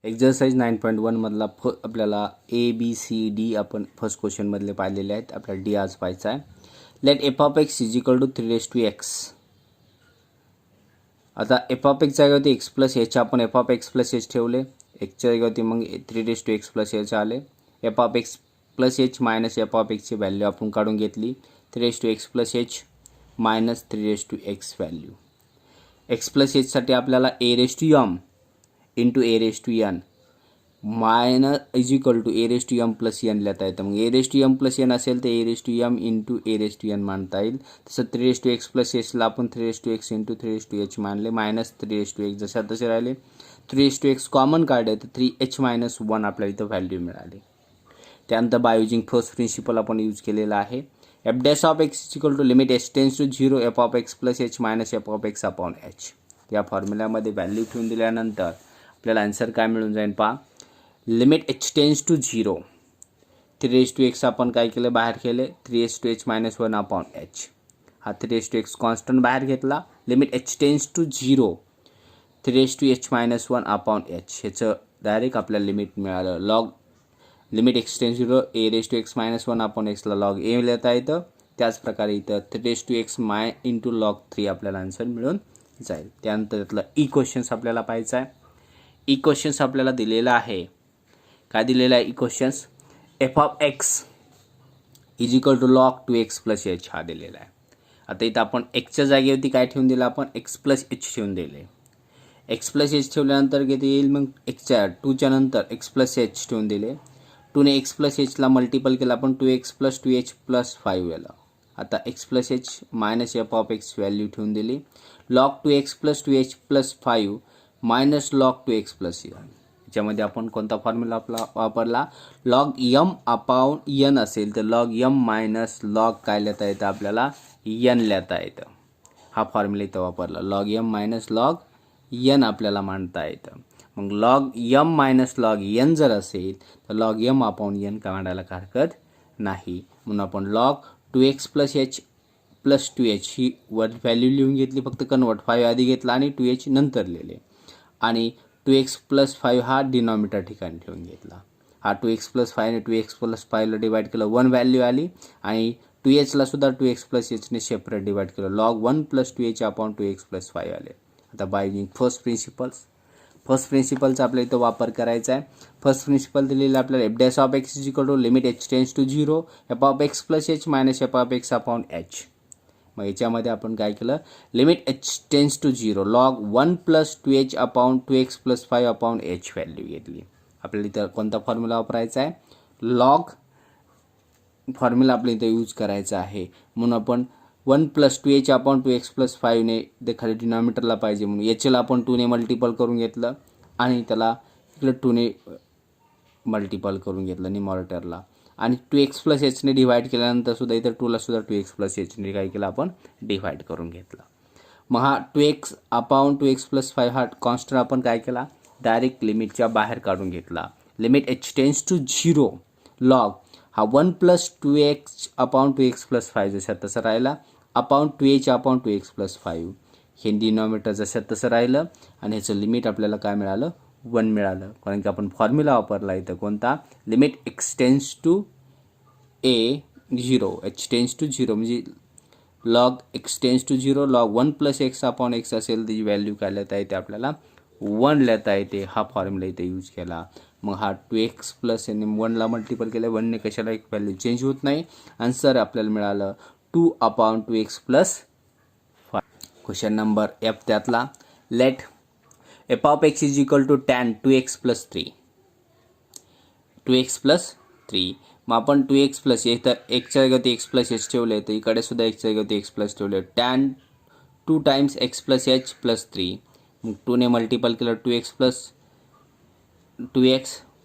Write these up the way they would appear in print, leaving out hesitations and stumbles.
Exercise 9.1 मधला आपल्याला A B C D आपण फर्स्ट क्वेश्चन मधले पाहिलेले आहेत. आपल्याला डी आज पाहायचा आहे. Let f of x is equal to 3x. आता एफ ऑफ एक्स जागेवरती एक्स प्लस एच आपण f of x plus h ठेवले. एक्सच्या जागेवरती मग 3x प्लस एच आले. F of x plus h minus f of एक्सची व्हॅल्यू आपण काढून घेतली. 3x plus h minus 3x value. X plus एचसाठी आपल्याला a raise to m into a raise to n minus is equal to a raise to m plus n लिहिता येतं. मग a raise to m plus n असेल तर a raise to m into a raise to n मानता येईल. तसं 3x plus एचला आपण 3x into 3h मानले मायनस 3x जशा तसे राहिले. 3x कॉमन काढले तर 3h मायनस 1 आपल्याला इथं व्हॅल्यू मिळाली. त्यानंतर बाय युजिंग फर्स्ट प्रिन्सिपल आपण यूज केलेला आहे. F dash of x is equal to limit h tends to 0 f of x plus h minus f of x upon h. या फॉर्म्युल्यामध्ये व्हॅल्यू ठेवून दिल्यानंतर आपल्याला आन्सर काय मिळून जाईल पहा. Limit h tends to 0 3x आपण काय केलं बाहेर केले 3h मायनस 1 अपॉन एच. हा 3x कॉन्स्टंट बाहेर घेतला. Limit h tends to 0 3h minus 1 upon h. ह्याचं डायरेक्ट आपल्याला लिमिट मिळालं. Log limit x tends 0 a raise to x minus 1 upon एक्सला लॉग ए लिहिता येतं. त्याचप्रकारे इथं 3x माय इंटू लॉग 3 आपल्याला आन्सर मिळून जाईल. त्यानंतर त्यातलं इक्वेशन्स आपल्याला पाहायचं आहे. इक्वेशन्स आपल्याला दिलेलं आहे. काय दिलेलं आहे equations. F of x is equal to log 2x plus h हा दिलेला आहे. आता इथं आपण एक्सच्या जागेवरती काय ठेवून दिलं आपण एक्स प्लस एच ठेवून दिले. एक्स प्लस एच ठेवल्यानंतर किती येईल मग एक्सच्या 2च्या नंतर एक्स प्लस एच ठेवून दिले. 2ने एक्स प्लस एचला मल्टिपल केला आपण 2x प्लस 2h प्लस 5 याला. आता x plus h minus f of x value ठेवून दिली. Log 2x plus 2h plus 5 minus log 2x plus n. याच्यामध्ये आपण कोणता फॉर्म्युला आपला वापरला. लॉग यम अपॉन एन असेल तर लॉग यम मायनस लॉग काय लिहिता येतं आपल्याला एन लिहिता येतं. हा फॉर्म्युला इथं वापरला. Log m minus log n आपल्याला मांडता येतं. मग log m minus log n जर असेल तर लॉग यम अपॉन एन काढायला हरकत नाही. म्हणून आपण log 2x plus h plus 2h ही वर व्हॅल्यू लिहून घेतली. फक्त कन्वर्ट 5 आधी घेतला आणि 2h नंतर लिहिले. आणि 2x प्लस 5 हा डिनॉमिनेटर ठिकाणी ठेवून घेतला. हा 2x प्लस 5 ने 2x प्लस 5ला डिवाईड केलं 1 व्हॅल्यू आली. आणि 2hला सुद्धा 2x प्लस एचने सेपरेट डिवाईड केलं. Log 1 plus 2h upon 2x plus 5 आले. आता बाय युजिंग फर्स्ट प्रिन्सिपलचा आपल्या इथं वापर करायचा आहे. फर्स्ट प्रिन्सिपल दिलेलं आपल्याला f dash of x is equal to limit h tends to 0 f of x plus h minus f of x upon h. मग याच्यामध्ये आपण काय केलं limit h tends to 0 log 1 plus 2h upon 2x plus 5 upon h value घेतली. आपल्याला इथं कोणता formula वापरायचा आहे लॉग फॉर्म्युला आपल्या इथं यूज करायचा आहे. म्हणून आपण 1 plus 2h upon 2x plus 5ने ते खाली डिनॉमिनेटरला पाहिजे म्हणून एचला आपण 2ने मल्टिपल करून घेतलं आणि त्याला इकडे 2ने मल्टिपल करून घेतलं न्यूमरेटरला. आणि 2x प्लस एचने डिवाईड केल्यानंतर सुद्धा इथं 2ला सुद्धा 2x प्लस एचने काय केलं आपण डिवाईड करून घेतला. मग हा 2x अपॉन 2x प्लस 5 हा कॉन्स्टंट आपण काय केला डायरेक्ट लिमिटच्या बाहेर काढून घेतला. Limit h tends to 0 log हा 1 plus 2x upon 2x plus 5 जशा तसं राहिला upon 2h upon 2x plus 5 हे डिनॉमिनेटर जशा तसं राहिलं. आणि ह्याचं लिमिट आपल्याला काय मिळालं 1 मिळालं. कारण की आपण फॉर्म्युला वापरला इथं कोणता limit x tends to a 0 h tends to 0 म्हणजे log x tends to 0 log 1 plus x upon x असेल त्याची व्हॅल्यू काय लिहिता येते आपल्याला 1 लिहिता येते. हा फॉर्म्युला इथे यूज केला. मग हा 2x प्लस याने 1ला मल्टिपल केलं 1ने कशाला एक व्हॅल्यू चेंज होत नाही. आन्सर आपल्याला मिळालं 2 upon 2x plus 5. Question number f त्यातला let f of x is equal to tan 2x plus 3 2x plus 3. मग आपण 2x प्लस एक तर एक्सच्या जागेवरती एक्स प्लस एच ठेवले तर इकडे सुद्धा एक्सच्या जागेवरती एक्स प्लस ठेवले. Tan 2 times x plus h plus 3. मग 2ने मल्टिपल केलं 2x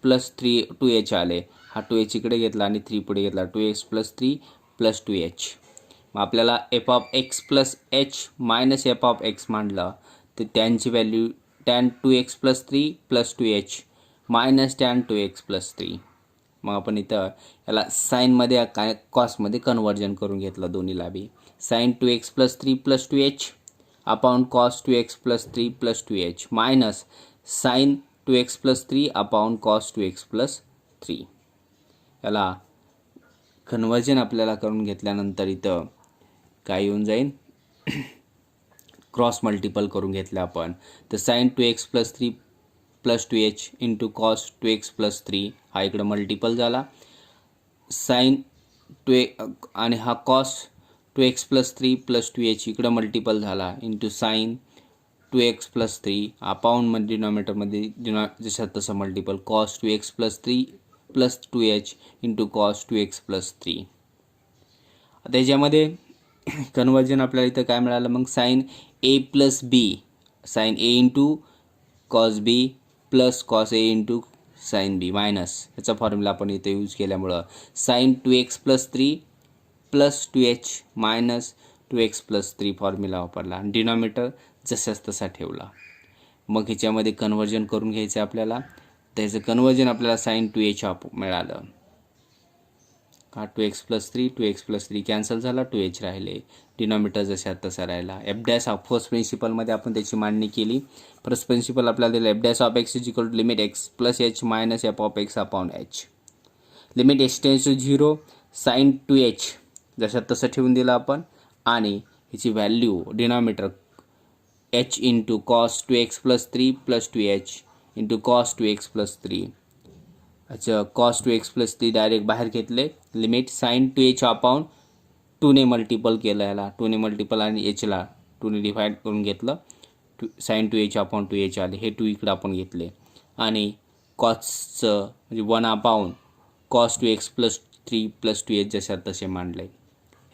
प्लस 3 2h आले. हा 2h इकडे घेतला आणि 3 पुढे घेतला 2x प्लस 3 प्लस 2h. मग आपल्याला f of x plus h minus f of x मांडलं तर त्यांची value tan 2x plus 3 plus 2h minus tan 2x plus 3. मग आपण इथं याला साईनमध्ये काय कॉसमध्ये कन्वर्जन करून घेतलं दोन्हीला B. Sine 2x plus 3 plus 2h upon cos 2x plus 3 plus 2h minus sine 2x+3 upon cos 2x+3. याला कन्वर्जन आपल्याला करून घेतल्यानंतर इथं काय येऊन जाईल, क्रॉस मल्टिपल करून घेतलं आपण तर sign 2x+3 + 2h into cos 2x+3 हा इकडं मल्टिपल झाला. साइन 2 आणि हा कॉस 2x+3 + 2h इकडं मल्टिपल झाला इंटू साइन 2x+3 अपॉन मध्ये डिनॉमिनेटरमध्ये जसं तसं multiple cos 2x+3 + 2h into cos 2x+3. आता याच्यामध्ये कन्वर्जन आपल्याला इथं काय मिळालं मग sine a + b sine a into cos b plus cos a into sine b minus याचा फॉर्म्युला आपण इथे यूज केल्यामुळं sign 2x+3 + 2h minus 2x+3 formula वापरला आणि डिनॉमिनेटर जसाच तसा ठेवला. मग ह्याच्यामध्ये कन्वर्जन करून घ्यायचं आपल्याला. त्याचं कन्वर्जन आपल्याला साइन 2h मिळालं. हा 2x+3 कॅन्सल झाला, 2h राहिले, डिनॉमिनेटर जसा तसा राहिला. f' ऑफ फर्स्ट प्रिन्सिपलमध्ये आपण त्याची मांडणी केली. फर्स्ट प्रिन्सिपल आपल्याला दिलं f' of x = limit x + h minus f of x upon h. Limit h tends to 0 sine 2h जसं तसं ठेवून दिलं आपण आणि ह्याची value denominator h into cos 2x+3 + 2h into cos 2x+3. अच्छा, कॉस 2x+3 डायरेक्ट बाहेर घेतले. लिमिट साइन 2h अपॉन 2ने मल्टिपल केलं, याला 2ने मल्टिपल आणि hला 2ने डिवाइड करून घेतलं. साइन 2h अपॉन 2h आले, हे 2 इकडं आपण घेतले आणि कॉसचं म्हणजे 1 अपॉन कॉस 2x+3 + 2h जशा तसे मांडले.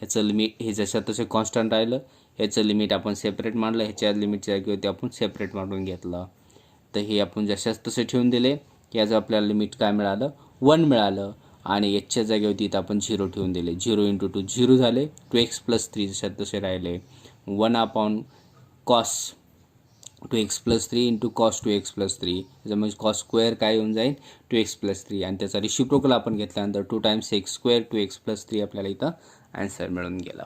ह्याचं लिमिट हे जशा तसे कॉन्स्टंट राहिलं, ह्याचं लिमिट आपण सेपरेट मांडलं, ह्याच्या लिमिटच्या जागेवरती आपण सेपरेट मांडून घेतलं. तर हे आपण जशाच तसे ठेवून दिले. याचं आपल्याला लिमिट काय मिळालं 1 मिळालं आणि याच्या जागेवरती इथं आपण 0 ठेवून दिले. 0 × 2 0 झाले, 2x+3 जशात तसे राहिले. 1 upon cos 2x+3 into cos 2x+3 म्हणजे कॉस स्क्वेअर काय येऊन जाईल 2x+3 आणि त्याचा रिसिप्रोकल आपण घेतल्यानंतर 2 × x² 2x+3 आपल्याला इथं आन्सर मिळून गेला.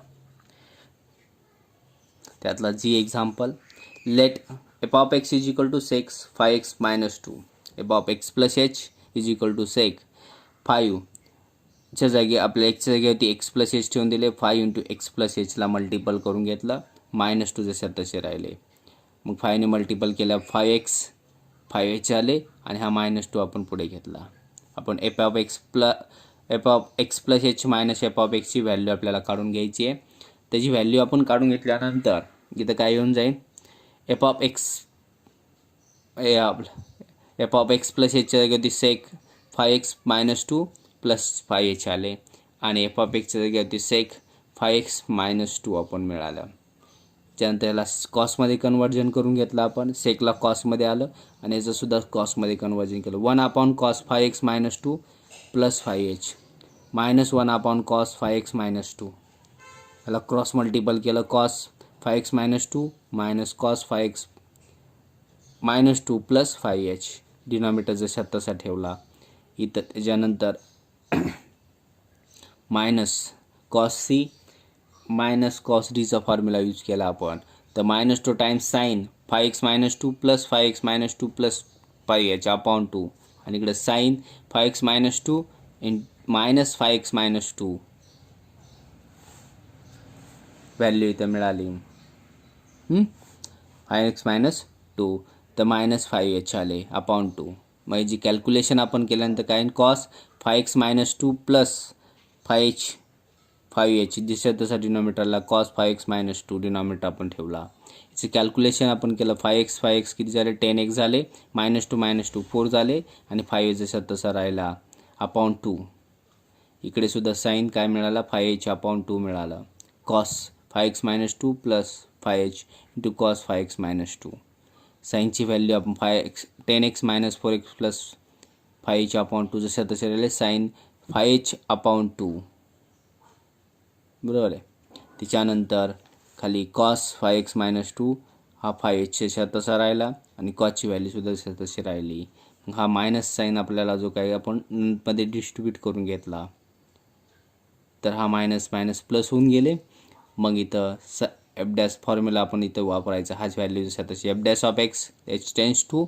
त्यातला G example let f of x = sec 5x - 2 f of x + h = sec 5 च्या जागी आपल्या x च्या जागेवरती x + h ठेवून दिले. 5 × x + h ला मल्टिपल करून घेतलं, -2 जसे तसे राहिले. मग 5 ने मल्टिपल केल्या 5h आले आणि हा -2 आपण पुढे घेतला. आपण f of x + h minus f of x ची व्हॅल्यू आपल्याला काढून घ्यायची आहे. त्याची व्हॅल्यू आपण काढून घेतल्यानंतर इथं काय येऊन जाईल f of x + h च्या जागेवरती sec 5x - 2 + 5h आले आणि f of x च्या जागेवरती sec 5x - 2 आपण मिळालं. त्यानंतर याला कॉसमध्ये कन्वर्जन करून घेतलं आपण. सेकला कॉसमध्ये आलं आणि याचं सुद्धा कॉसमध्ये कन्वर्जन केलं. 1 upon cos 5x - 2 + 5h -1 upon cos 5x - 2 याला क्रॉस मल्टिपल केलं. Cos 5x - 2 minus cos 5x - 2 + 5h denominator जसा तसा ठेवला. इथं त्याच्यानंतर minus cos c minus cos डीचा फॉर्म्युला यूज केला आपण. तर -2 times sign 5x - 2 + 5x - 2 + 5h upon 2 आणि इकडे sign 5x - 2 minus 5x - 2 value इथं मिळाली. 5x - 2 तर -5h आले अपॉन 2. मग जी कॅल्क्युलेशन आपण केल्यानंतर काय कॉस 5x - 2 + 5h जसं तसा डिनॉमिनेटरला कॉस 5x - 2 डिनॉमिनेटर आपण ठेवला. याचं कॅल्क्युलेशन आपण केलं. 5x किती झाले 10x झाले, -2 - 2 4 झाले आणि 5 जसा तसा राहिला अपॉन 2. इकडे सुद्धा साईन काय मिळाला 5h अपॉन 2 मिळालं. Cos 5x - 2 + 5h into cos 5x - 2. साईनची व्हॅल्यू आपण 10x - 4x + 5h अपॉन 2 जसं तसे राहिले. साईन 5h अपॉन 2 बरोबर आहे. त्याच्यानंतर खाली कॉस 5x - 2 हा 5h जसा तसा राहिला आणि कॉसची व्हॅल्यूसुद्धा जसं तशी राहिली. हा मायनस साईन आपल्याला जो काही आपण मध्ये डिस्ट्रीब्यूट करून घेतला तर हा मायनस प्लस होऊन गेले. मग इथं f' फॉर्म्युला आपण इथं वापरायचा. हाच व्हॅल्यू जसा तशी f' of x h tends to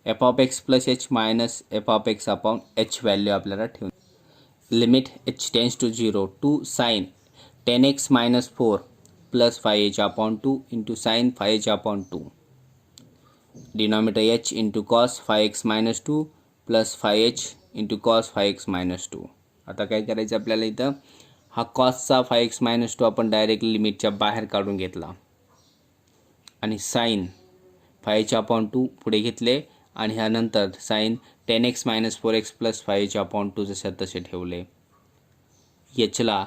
f of x plus h minus f of x upon h value आपल्याला ठेवून limit h tends to 0 to sine 10x minus 4 plus 5h upon 2 into sine 5h upon 2 denominator h into cos 5x minus 2 plus 5h into cos 5x minus 2. आता काय करायचं आपल्याला इथं हा कॉसचा 5x minus 2 आपण direct लिमिटच्या बाहेर काढून घेतला आणि साइन 5h अपॉन 2 पुढे घेतले आणि ह्यानंतर sign 10x minus 4x plus 5h upon 2 जसे तसे ठेवले. एचला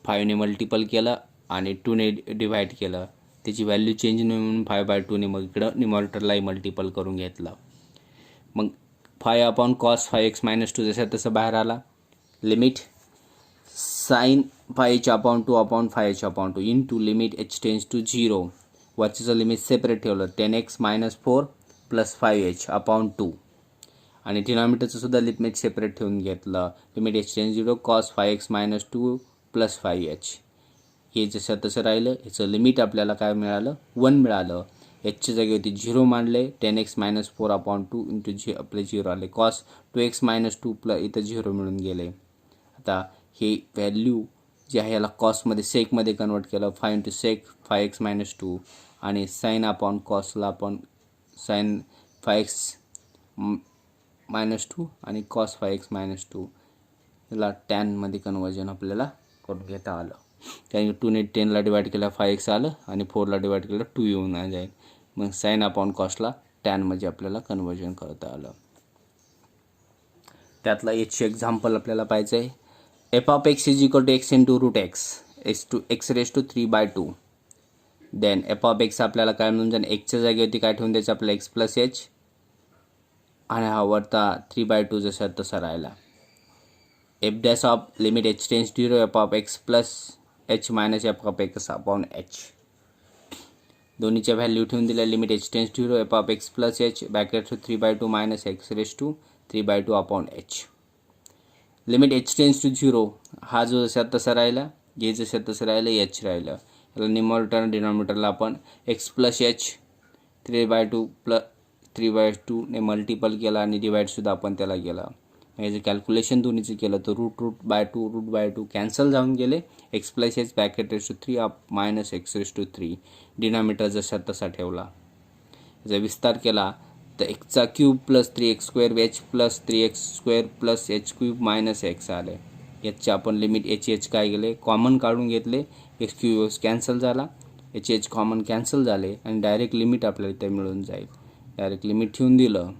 5ने मल्टिपल केलं आणि 2ने डिवाइड केलं, त्याची व्हॅल्यू चेंज नाही म्हणून 5/2ने मग इकडं न्यूमरेटरलाही मल्टिपल करून घेतलं. मग 5 अपॉन कॉस 5x मायनस 2 जसं तसं बाहेर आला. Limit sine 5h upon 2 upon 5h upon 2 into limit h tends to 0 वरचं लिमिट सेपरेट ठेवलं 10x minus 4 plus 5h upon 2 आणि डिनॉमिनेटरचं सुद्धा लिमिट सेपरेट ठेवून घेतलं limit h tends 0 cos 5x minus 2 plus 5h. हे जसं तसं राहिलं. ह्याचं लिमिट आपल्याला काय मिळालं 1 मिळालं. एचच्या जागेवरती 0 मांडले 10x मायनस 4 अपॉन 2 इंटू आपले 0 आले कॉस 2x मायनस 2 प्लस इथं 0 मिळून गेले. आता हे व्हॅल्यू जे आहे याला कॉसमध्ये सेकमध्ये कन्वर्ट केलं 5 इंटू सेक 5x मायनस 2 आणि साइन अपॉन कॉसला आपण साइन 5x मायनस 2 आणि कॉस 5x मायनस 2 याला टॅनमध्ये कन्वर्जन आपल्याला करून घेता आलं. त्याने 2ने 10ला डिवाइड केलं 5x आलं आणि 4ला डिवाइड केलं 2 येऊन जाईल. मग साइन अपॉन कॉसला टॅनमध्ये आपल्याला कन्वर्जन करता आलं. त्यातला याची एक्झाम्पल आपल्याला पाहिजे आहे. F of x is equal to x into root x raise to 3/2. Then f of x आपल्याला काय म्हणून जाईल एक्सच्या जागेवरती काय ठेवून द्यायचं आपल्याला एक्स प्लस एच आणि हा वरता 3/2 जसा तसा राहिला. F dash of limit h tends 0 f of x plus h minus f of x upon h. दोन्हीच्या व्हॅल्यू ठेवून दिल्या limit h tends 0 f of x plus h bracket 3/2 minus x raise to 3/2 upon h. Limit h tends to 0 हा जो जसा तसा राहिला हे जसं तसं राहिलं एच राहिलं. याला न्यूमरेटर डिनॉमिनेटरला आपण एक्स प्लस एच 3/2 प्लस 3/2ने मल्टिपल केला आणि डिवाइडसुद्धा आपण त्याला केला. याचं कॅल्क्युलेशन दोन्हीचं केलं तर रूट बाय टू कॅन्सल जाऊन गेले. X plus h bracket raise to 3 up minus x raise to 3 denominator जसा तसा ठेवला. याचा विस्तार केला तर एक्सचा cube plus 3x² h plus 3x² plus h cube minus x आले. याचे आपण लिमिट एच काय गेले कॉमन काढून घेतले. एक्स क्यूब कॅन्सल झाला एच कॉमन कॅन्सल झाले आणि डायरेक्ट लिमिट आपल्याला इथे मिळून जाईल. डायरेक्ट लिमिट ठेवून दिलं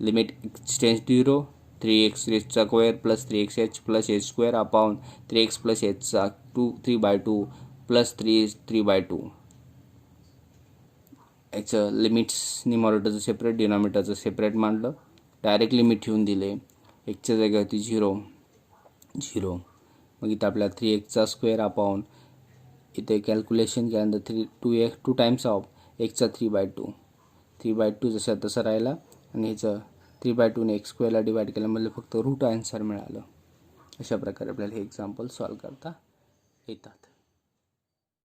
limit x tends 0 3x² plus 3xh plus h² upon 3x plus hचा 3/2 प्लस 3/2. याचं लिमिट्स न्यूमरेटरचं सेपरेट डिनॉमिनेटरचं सेपरेट मांडलं. डायरेक्ट लिमिट ठेवून दिले एक्सच्या जागेवरती 0 मग इथं आपल्याला 3x² अपॉन इथे कॅल्क्युलेशन केल्यानंतर 2 टाइम्स ऑफ एक्सचा 3/2 जसं तसं राहिला आणि ह्याचं 3/2ने x² डिवाइड केलं म्हणजे फक्त रूट आन्सर मिळालं. अशा प्रकारे आपल्याला हे एक्झाम्पल सॉल्व करता येतात.